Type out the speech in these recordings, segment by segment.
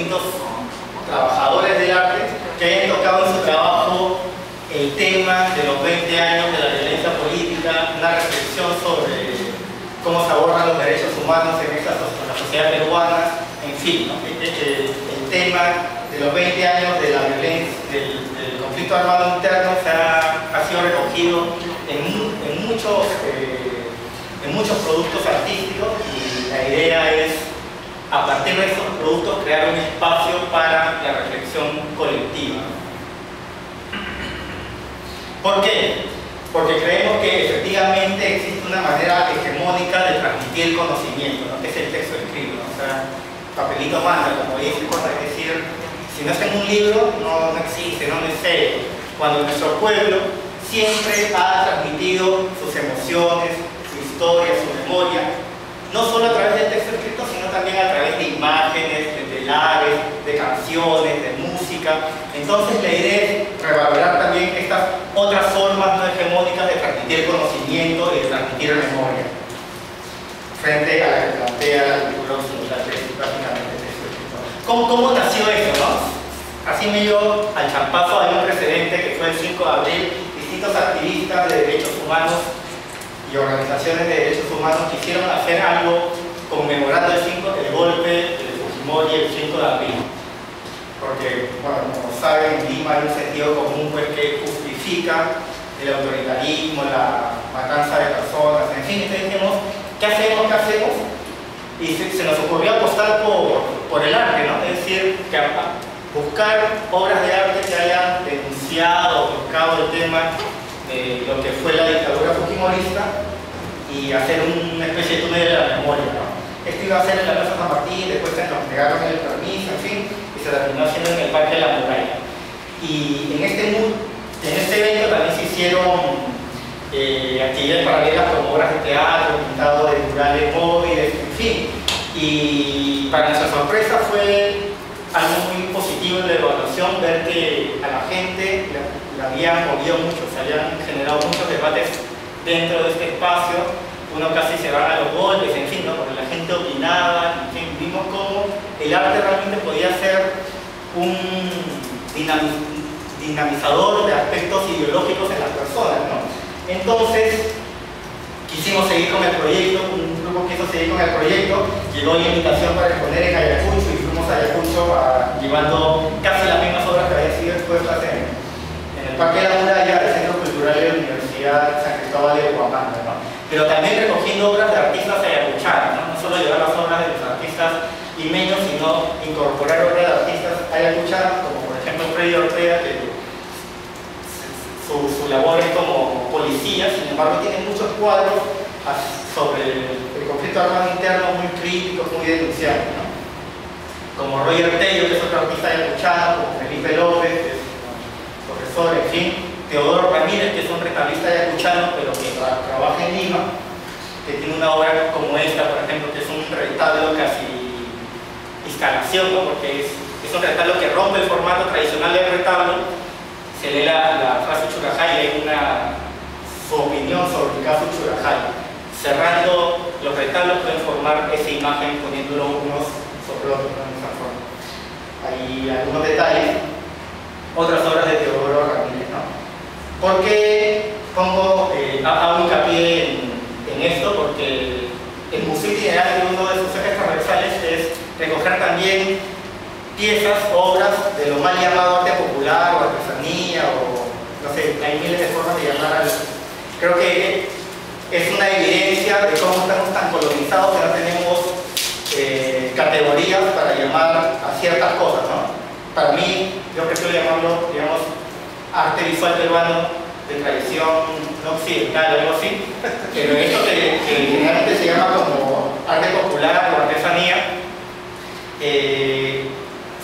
distintos trabajadores del arte que hayan tocado en su trabajo el tema de los 20 años de la violencia política, una reflexión sobre cómo se abordan los derechos humanos en la sociedad peruana, en fin, ¿no? El tema de los 20 años de la violencia, del conflicto armado interno ha sido recogido en muchos productos artísticos, y la idea es, a partir de esos productos, crear un espacio para la reflexión colectiva. ¿Por qué? Porque creemos que efectivamente existe una manera hegemónica de transmitir el conocimiento, ¿no? Que es el texto escrito, ¿no? O sea, papelito manda, como dice, es decir, si no está en un libro, no existe, no es serio. Cuando nuestro pueblo siempre ha transmitido sus emociones, su historia, su memoria, no solo a través del texto escrito, sino también a través de imágenes, de telares, de canciones, de música. Entonces la idea es revalorar también estas otras formas no hegemónicas de transmitir conocimiento y de transmitir memoria, frente a la que plantea la cultura occidental, que es básicamente el texto escrito. ¿Cómo nació esto, no? Así medio al champazo hay un precedente que fue el 5 de abril, distintos activistas de derechos humanos y organizaciones de derechos humanos quisieron hacer algo conmemorando el golpe de Fujimori el 5 de abril. Porque, bueno, como saben, en Lima hay un sentido común pues, que justifica el autoritarismo, la matanza de personas, en fin. Entonces dijimos, ¿qué hacemos? Y se nos ocurrió apostar por el arte, ¿no? Es decir, que buscar obras de arte que hayan denunciado o tocado el tema de lo que fue la dictadura fujimorista y hacer una especie de túnel de la memoria, ¿no? Esto iba a ser en la Plaza San Martín, después se nos negaron el permiso, en fin, y se terminó haciendo en el Parque de la Muralla. Y en este evento también se hicieron actividades paralelas como obras de teatro, pintado de murales móviles, en fin. Y para nuestra sorpresa fue algo muy positivo en la evaluación, ver que a la gente la habían movido mucho, se habían generado muchos debates dentro de este espacio. Uno casi se va a los golpes, en fin, ¿no? Porque la gente opinaba, en fin, vimos cómo el arte realmente podía ser un dinamizador de aspectos ideológicos en las personas, ¿no? Entonces, quisimos seguir con el proyecto, un grupo quiso seguir con el proyecto, llegó la invitación para exponer en Ayacucho y fuimos a Ayacucho llevando casi las mismas obras que habían sido expuestas en el Parque de la Muralla, el Centro Cultural de la Universidad San Cristóbal de Huamanga, ¿no? Pero también recogiendo obras de artistas ayacuchanos, ¿no? No solo llevar las obras de los artistas limeños, sino incorporar obras de artistas ayacuchanos, como por ejemplo Freddy Ortega, que su labor es como policía, sin embargo tiene muchos cuadros sobre el conflicto armado interno muy críticos, muy denunciados, ¿no? Como Roger Tello, que es otro artista ayacuchano, como Felipe López, que es profesor, en fin, Teodoro Ramírez, que es un retratista ayacuchano, pero que trabaja en Lima, que tiene una obra como esta, por ejemplo, que es un retablo casi instalación, ¿no? Porque es un retablo que rompe el formato tradicional del retablo. Se lee la frase Churajay y hay su opinión sobre el caso Churajay. Cerrando los retablos pueden formar esa imagen poniéndolo unos sobre otros, ¿no? De esa forma. Hay algunos detalles, otras obras de Teodoro Ramírez, ¿no? ¿Por qué hago hincapié en esto? Porque el Museo Itinerante, uno de sus ejes transversales es recoger también piezas, obras de lo mal llamado arte popular o artesanía, o no sé, hay miles de formas de llamar algo. Creo que es una evidencia de cómo estamos tan colonizados que no tenemos categorías para llamar a ciertas cosas, ¿no? Para mí, yo prefiero llamarlo, digamos, arte visual peruano de tradición no occidental o algo así, pero esto que generalmente se llama como arte popular o artesanía,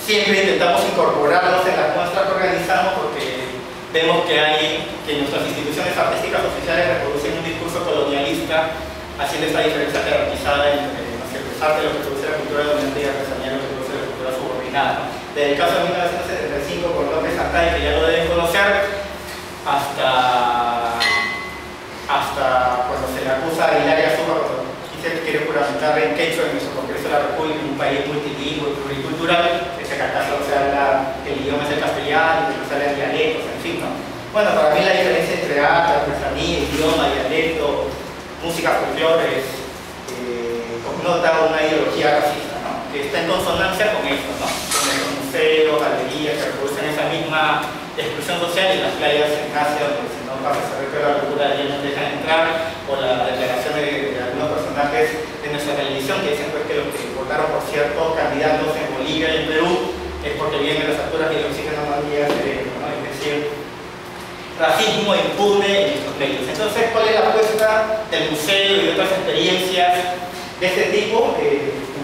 siempre intentamos incorporarlos en las muestras que organizamos porque vemos que nuestras instituciones artísticas oficiales reproducen un discurso colonialista, haciendo esta diferencia jerarquizada entre el arte, lo que produce la cultura dominante, y artesanía, lo que produce la cultura subordinada, ¿no? Desde el caso de 1975 con López Santay, que ya lo deben conocer, hasta cuando se le acusa a Hilaria Suba, cuando quiere juramentar en quechua en nuestro Congreso de la República, en un país multilingüe, pluricultural, que se acaso se habla, el idioma es el castellano, que no se hablan dialectos, en fin, ¿no? Bueno, para mí la diferencia entre arte, artesanía, idioma, dialecto, música, folclore, connota una ideología racista, ¿no? Que está en consonancia con esto, ¿no? Con los museos, galerías que reproducen esa misma exclusión social y las playas en Asia, donde si no pasa a saber que la locura de no dejan entrar, o la declaración de algunos personajes de nuestra televisión que dicen pues, que los que votaron por ciertos candidatos en Bolivia y en Perú es porque viven en las alturas y el oxígeno no llega al cerebro, ¿no? Es decir, racismo impune en estos medios. Entonces, ¿cuál es la apuesta del museo y de otras experiencias de este tipo?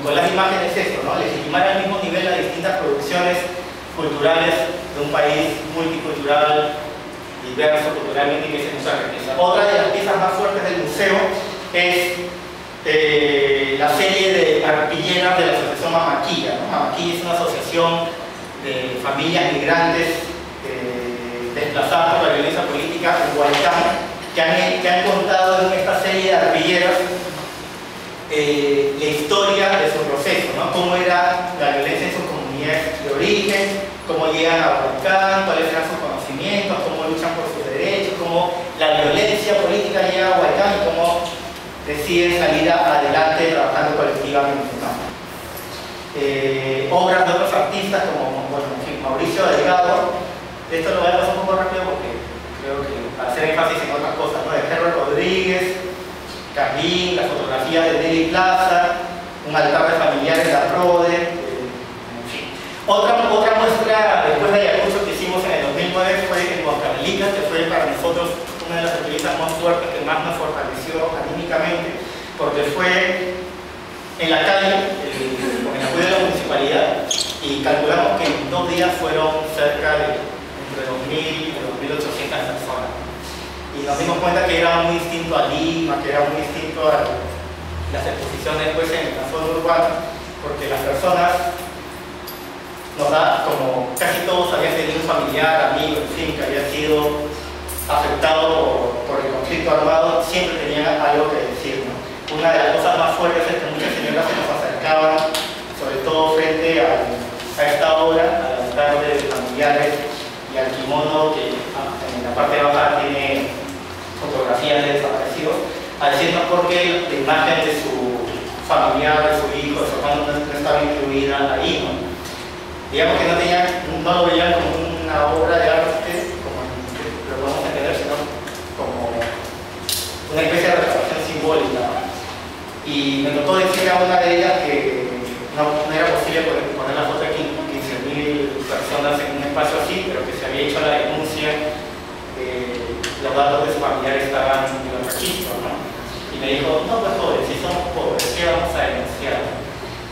Con las imágenes es esto, ¿no? Legitimar al mismo nivel las distintas producciones culturales de un país multicultural, diverso culturalmente y que se muestra riqueza. Otra de las piezas más fuertes del museo es la serie de arpilleras de la asociación Mamaquilla, ¿no? Mamaquilla es una asociación de familias migrantes desplazadas por la violencia política en Huaycán, que han contado en esta serie de arpilleras la historia de su proceso, ¿no? Cómo era la violencia en sus comunidades de origen, cómo llegan a Huaycán, cuáles eran sus conocimientos, cómo luchan por sus derechos, cómo la violencia política llega a Huaycán y cómo deciden salir adelante trabajando colectivamente, ¿no? Obras de otros artistas como Mauricio Delgado. Esto lo voy a pasar un poco rápido porque creo que para hacer énfasis en otras cosas, ¿no? De Gerro Rodríguez, Carlín, la fotografía de Nelly Plaza, un altar de familiares de la Prode, en fin. Otra muestra después de Ayacucho que hicimos en el 2009 fue en Huancavelica, que fue para nosotros una de las experiencias más fuertes que más nos fortaleció anímicamente, porque fue en la calle, con el apoyo de la municipalidad, y calculamos que en 2 días fueron cerca de entre 2.000 y 2.800 personas. Y nos dimos cuenta que era muy distinto a Lima, que era muy distinto a las exposiciones pues, en la zona urbana, porque las personas nos da, como casi todos habían tenido un familiar, amigo, en fin, que había sido afectado por el conflicto armado, siempre tenían algo que decir, ¿no? Una de las cosas más fuertes es que muchas señoras se nos acercaban, sobre todo frente a esta obra, al altar de familiares y al kimono que en la parte baja tiene fotografías de desaparecidos, a decirnos por qué la imagen de su familiar, de su hijo, de su hermano no estaba incluida ahí, ¿no? Digamos que no lo veían como una obra de arte, como lo podemos entender, sino como una especie de representación simbólica. Y me tocó decir a una de ellas que no era posible poner la foto de 15.000 personas en un espacio así, pero que se había hecho la denuncia, los datos de sus familiares estaban en los registros, ¿no? Y me dijo, no, pues pobres, si somos pobres, ¿qué vamos a denunciar?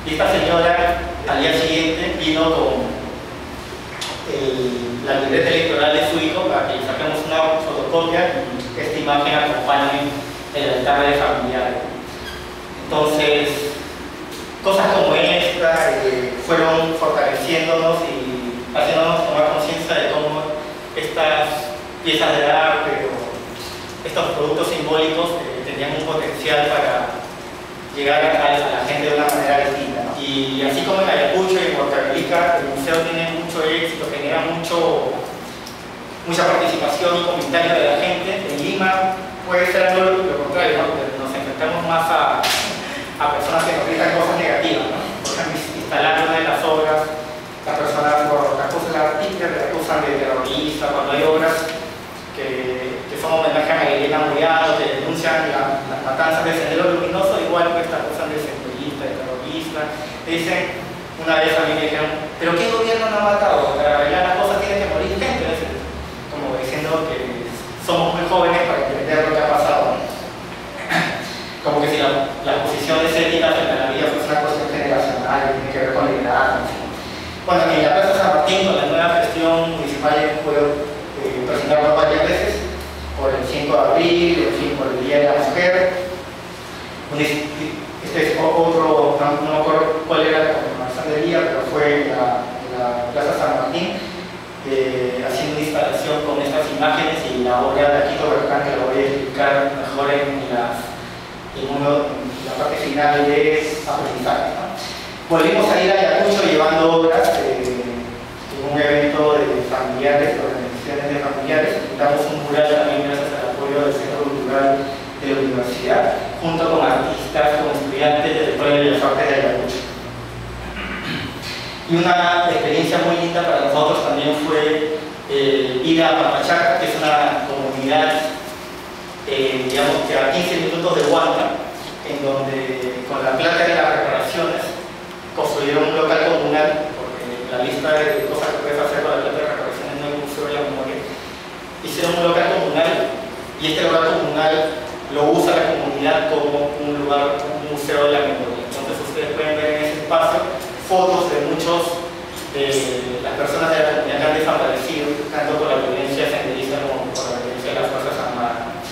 Y esta señora al día siguiente vino con la libreta electoral de su hijo para que le saquemos una fotocopia y esta imagen acompañe el altar de familiares. Entonces, cosas como esta fueron fortaleciéndonos y haciéndonos tomar conciencia de cómo estas piezas de arte o estos productos simbólicos tenían un potencial para llegar a la gente de una manera distinta, ¿no? Y así como en Ayacucho y en Huancavelica, el museo tiene mucho éxito, genera mucha participación y comentario de la gente. En Lima puede ser lo contrario, ¿no? Nos enfrentamos más a personas que nos gritan cosas negativas, ¿no? Por ejemplo, instalar una de las obras, las personas por la acusan la artista, le acusan de terrorista, cuando hay obras que son homenaje a Elena Moyano, que denuncian las matanzas del Sendero Luminoso, igual que esta acusan de centralista, de terrorista. Dicen, una vez a mí me dijeron, ¿pero qué gobierno no ha matado? Para arreglar las cosas tiene que morir gente. Como diciendo que somos muy jóvenes para entender lo que ha pasado. Como que si las posiciones éticas frente a la vida fuese una cuestión generacional y tiene que ver con la edad. Bueno, en la Plaza San Martín, con la nueva gestión municipal, puedo presentarlo varias veces, por el 5 de abril, en fin, por el Día de la Mujer. Este es otro, no me acuerdo cuál era la conmemoración del día, pero fue la Plaza San Martín, haciendo una instalación con estas imágenes y la obra de Aquito Bercán, que lo voy a explicar mejor en la parte final de aprendizaje, ¿no? Volvimos a ir a Ayacucho llevando obras en un evento de familiares, organizaciones de familiares. Pintamos un mural también gracias al apoyo del Centro Cultural de la Universidad, junto con artistas, con estudiantes de la Escuela de Bellas Artes de Ayacucho. Y una experiencia muy linda para nosotros también fue ir a Pampachaca, que es una comunidad, digamos que a 15 minutos de Huanta, en donde con la plata de las reparaciones construyeron un local comunal, porque la lista de cosas que puedes hacer con la plata de reparaciones no hay un museo de la memoria. Hicieron un local comunal y este local comunal lo usa la comunidad como un lugar, un museo de la memoria. Entonces ustedes pueden ver en ese espacio fotos de muchos de las personas de la comunidad que han desaparecido, tanto por la violencia senderista como por la violencia de las Fuerzas Armadas.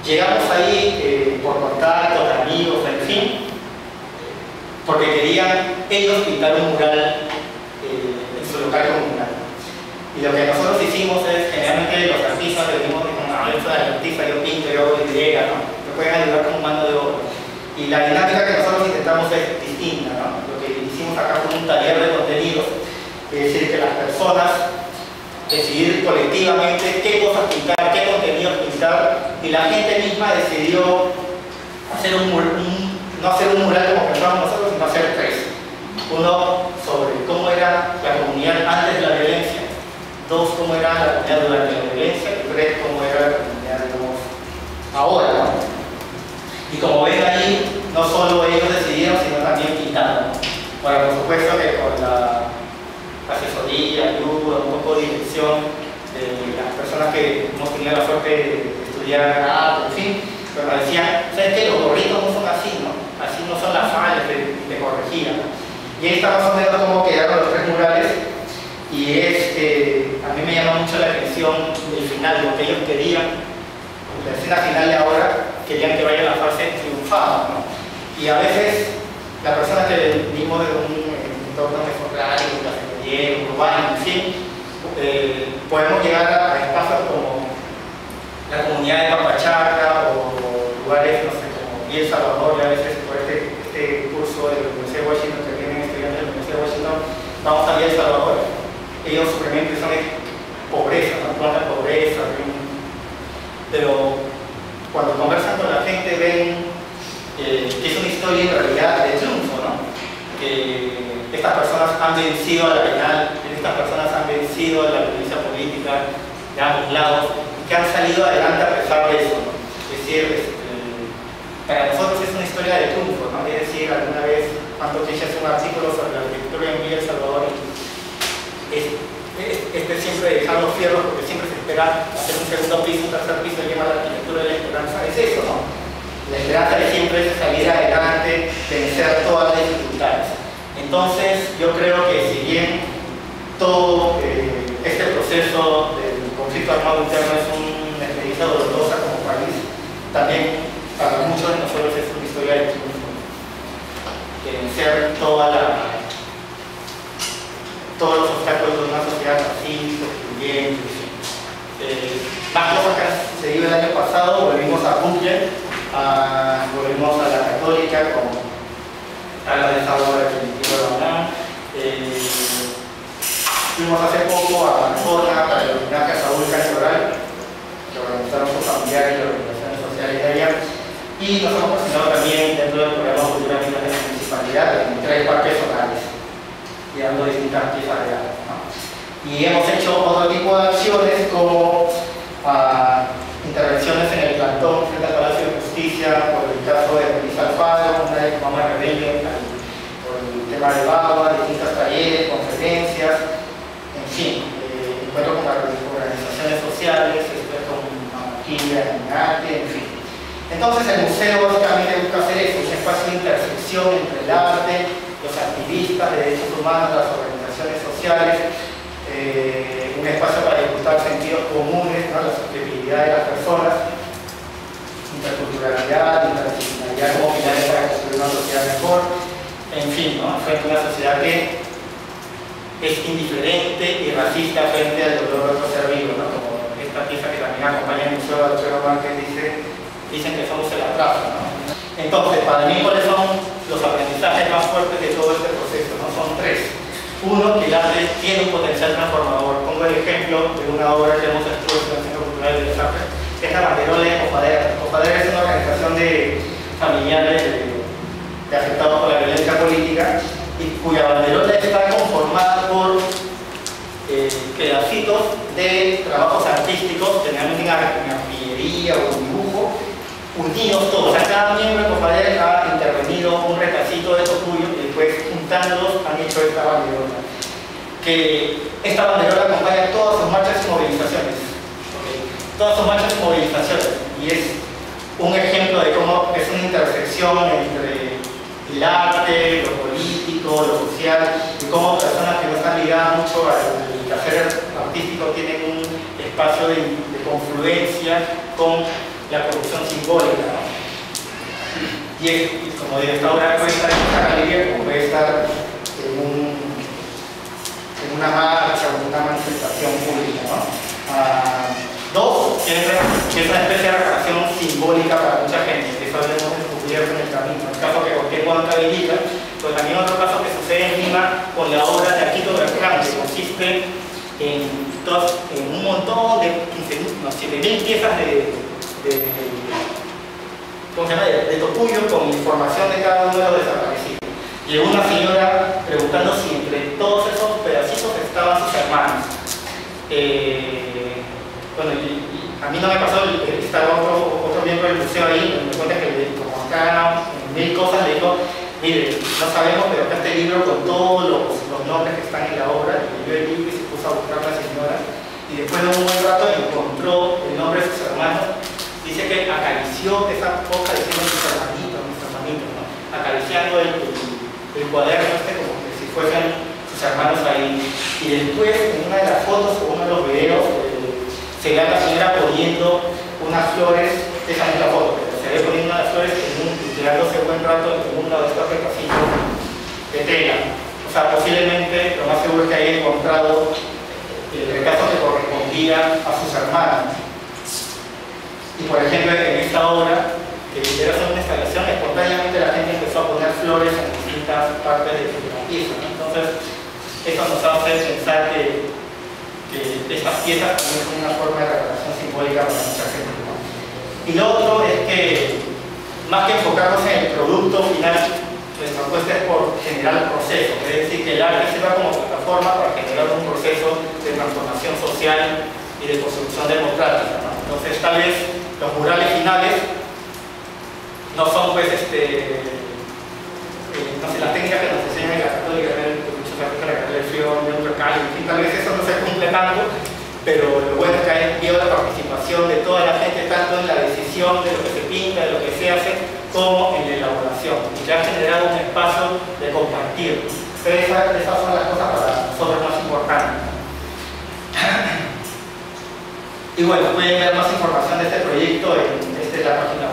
Llegamos ahí por contactos, amigos, en fin, porque querían ellos pintar un mural en su local comunal. Y lo que nosotros hicimos es, generalmente los artistas venimos de yo soy artista, yo pinto, yo hago idea, ¿no? Me pueden ayudar como mano de obra. Y la dinámica que nosotros intentamos es distinta, ¿no? Lo que hicimos acá fue un taller de contenidos, es decir, que las personas decidir colectivamente qué cosas pintar, qué contenidos pintar, y la gente misma decidió hacer no hacer un mural como pensábamos nosotros, sino hacer tres. Uno sobre cómo era la comunidad antes de la violencia, dos, cómo era la comunidad durante la violencia, y tres, cómo era la comunidad, digamos, ahora, ¿no? Y como ven ahí, no solo ellos decidieron, sino también pintaron. Bueno, por supuesto que con la asesoría, ayuda, un poco de dirección de las personas que hemos tenido la suerte de estudiar arte, en fin, pero nos decían, ¿sabes qué? Los gorritos no son así, ¿no? Así no son las fallas de corregir, ¿no? Y ahí está más o menos cómo quedaron los tres murales, y a mí me llama mucho la atención el final, lo que ellos querían, la escena final de ahora, querían que vaya la fase triunfada, ¿no? Y a veces, las personas que venimos de un entorno mesoplario, urbano, en fin, podemos llegar a espacios como la comunidad de Pampachaca o lugares, no sé, como El Salvador, y a veces por este curso de la Universidad de Washington, que vienen estudiantes de la Universidad de Washington, vamos a El Salvador. Ellos supremamente son pobreza, ¿no? Cuánta pobreza, pero cuando conversan con la gente ven que es una historia en realidad de triunfo, ¿no? Que estas personas han vencido a la penal, estas personas han vencido a la violencia política de ambos lados y que han salido adelante a pesar de eso, ¿no? Es decir, para nosotros es una historia de triunfo, ¿no? Es decir, alguna vez Anto Quilla hace un artículo sobre la arquitectura en El Salvador y siempre dejar los fierros porque siempre se espera hacer un segundo piso, un tercer piso, y llama la arquitectura de la esperanza. Es eso, ¿no? La esperanza de siempre es salir adelante, vencer todas las dificultades. Entonces, yo creo que si bien todo este proceso del conflicto armado interno es una experiencia dolorosa como país, también para muchos de nosotros es una historia de triunfo, de vencer todos los obstáculos de una sociedad pacífica, excluyente. Más cosas que han sucedido el año pasado, volvimos a Cumple, volvimos a la Católica a la de Salvador de la UNAM. Fuimos hace poco a Barcelona para el homenaje a Saúl Cantoral, que organizaron sus familiares y organizaciones sociales de allá. Y nos hemos presentado también dentro del programa Cultura Viva de la Municipalidad en 3 parques zonales, dando distintas piezas de arte, ¿no? Y hemos hecho otro tipo de acciones como intervenciones en el plantón frente al Palacio de Justicia por el caso de Melissa Alfaro, una de Mamá Rebelde, por el tema del agua, distintos talleres, conferencias, en fin, encuentro con organizaciones sociales, después con Maquilla en arte, en fin. Entonces el museo básicamente busca hacer eso, un espacio de intersección entre el arte, los activistas de derechos humanos, las organizaciones sociales, un espacio para disputar sentidos comunes, ¿no? La susceptibilidad de las personas, interculturalidad, interdisciplinaridad como pilares para construir una sociedad mejor, en fin, ¿no? Frente a una sociedad que es indiferente y racista frente al dolor de otro ser vivo, ¿no? Como esta pieza que también acompaña el Museo de Alfredo Márquez dicen que somos el atraso, ¿no? Entonces, para mí, ¿cuáles son los aprendizajes más fuertes de todo este proceso? ¿No? Son tres. Uno, que el arte tiene un potencial transformador. Pongo el ejemplo de una obra que hemos expuesto en el Centro Cultural de Bellas Artes, que es la banderola de Copadera. Copadera es una organización de familiares de afectados por la violencia política, y cuya banderola está conformada por pedacitos de trabajos artísticos, generalmente en arpillería o en dibujo, unidos todos. O sea, cada miembro de Copadera ha intervenido un retacito de Tocuyo y después juntándolos han hecho esta banderola. Que esta banderola acompaña todas sus marchas y movilizaciones. ¿Okay? Todas sus marchas y movilizaciones. Y es un ejemplo de cómo es una intersección entre el arte, lo político, lo social, y cómo personas que no están ligadas mucho al quehacer artístico tienen un espacio de confluencia con la producción simbólica, ¿no? Y como digo, esta obra puede estar en esta galería, como puede estar en una marcha o en una manifestación pública, ¿no? Dos, que es una especie de recreación simbólica para mucha gente, que eso lo hemos descubierto en el camino. En el caso que Joaquín Huanca habilita, pues también otro caso que sucede en Lima con la obra de Aquito Bertrand, que consiste en un montón de 7.000 piezas de Tocuyo con información de cada uno de los desaparecidos. Llegó una señora preguntando si entre todos esos pedacitos estaban sus hermanos. Bueno, y a mí no me pasó, estaba otro miembro del museo ahí, me cuenta que como acá en 1000 cosas le dijo, mire, no sabemos, pero acá está el libro con todos los nombres que están en la obra, y leyó el libro y se puso a buscar a la señora, y después de un buen rato encontró el nombre de sus hermanos. Dice que acarició esa hoja diciendo mis hermanitos, ¿no? Acariciando el cuaderno como que si fuesen sus hermanos ahí. Y después, en una de las fotos o uno de los videos, se ve a la señora poniendo unas flores, esa no es la foto, pero se ve poniendo unas flores y quedándose un buen rato en uno de estos repasillos de tela. O sea, posiblemente, lo más seguro es que haya encontrado el retrato que correspondía a sus hermanos. Y por ejemplo, en esta obra, que era hacer una instalación, espontáneamente la gente empezó a poner flores en distintas partes de la pieza, ¿no? Entonces, eso nos hace pensar que estas piezas también son una forma de representación simbólica para mucha gente, ¿no? Y lo otro es que, más que enfocarnos en el producto final, nuestra apuesta es por generar el proceso, es decir, que el arte sirva como plataforma para generar un proceso de transformación social y de construcción democrática, ¿no? Entonces, tal vez los murales finales no son, pues, no sé, las técnicas que nos enseñan en la Católica, el frío, de un recal, en fin, tal vez eso no se cumple tanto, pero lo bueno es que hay la participación de toda la gente, tanto en la decisión de lo que se pinta, de lo que se hace, como en la elaboración, y que ha generado un espacio de compartir. Entonces, esas son las cosas para nosotros más importantes. Y bueno, pueden ver más información de este proyecto en la página